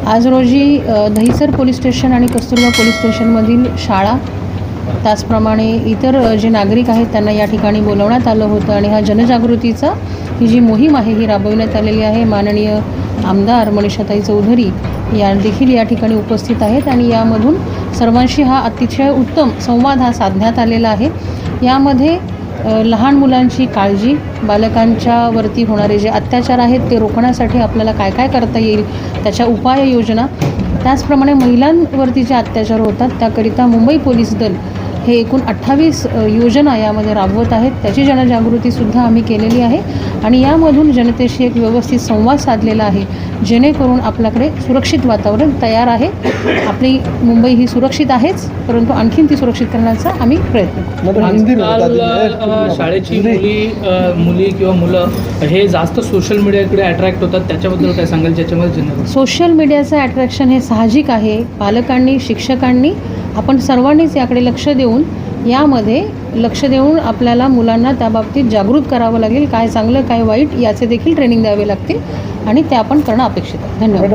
आज रोजी Dahisar police station आणि कस्तुरबा पोलीस स्टेशनमधील शाळा त्याचप्रमाणे इतर जे नागरिक आहेत त्यांना या ठिकाणी बोलवण्यात आलं होतं आणि हा जनजागृतीचा ही जी मोहीम आहे ही राबविण्यात आलेली आहे। माननीय आमदार मनीषाताई चौधरी या देखील या ठिकाणी उपस्थित आहेत आणि यामधून सर्वांशी हा अतिशय उत्तम संवाद हा साधण्यात आलेला आहे। यामध्ये लहान मुलांची काळजी, बालकांच्यावरती होणारे जे अत्याचार आहेत ते रोखण्यासाठी आपल्याला काय काय करता येईल त्याच्या उपाययोजना, त्याचप्रमाणे महिलांवरती जे अत्याचार होतात त्याकरिता मुंबई पोलीस दल हे एकूण 28 योजना यामध्ये राबवत आहेत। त्याची जनजागृतीसुद्धा आम्ही केलेली आहे आणि यामधून जनतेशी एक व्यवस्थित संवाद साधलेला आहे जेणेकरून आपल्याकडे सुरक्षित वातावरण तयार आहे। आपली मुंबई ही सुरक्षित आहेच, परंतु आणखीन ती सुरक्षित करण्याचा आम्ही प्रयत्न करू। आजकाल शाळेची मुली किंवा मुलं हे जास्त सोशल मीडियाकडे अट्रॅक्ट होतात, त्याच्याबद्दल काय सांगाल ज्याच्यामध्ये सोशल मीडियाचं अट्रॅक्शन हे साहजिक आहे। पालकांनी, शिक्षकांनी, आपण सर्वांनीच याकडे लक्ष देऊन आपल्याला मुलांना त्याबाबतीत जागृत करावं लागेल। काय चांगलं काय वाईट याचे देखील ट्रेनिंग द्यावे लागतील आणि ते आपण करणं अपेक्षित आहे। धन्यवाद।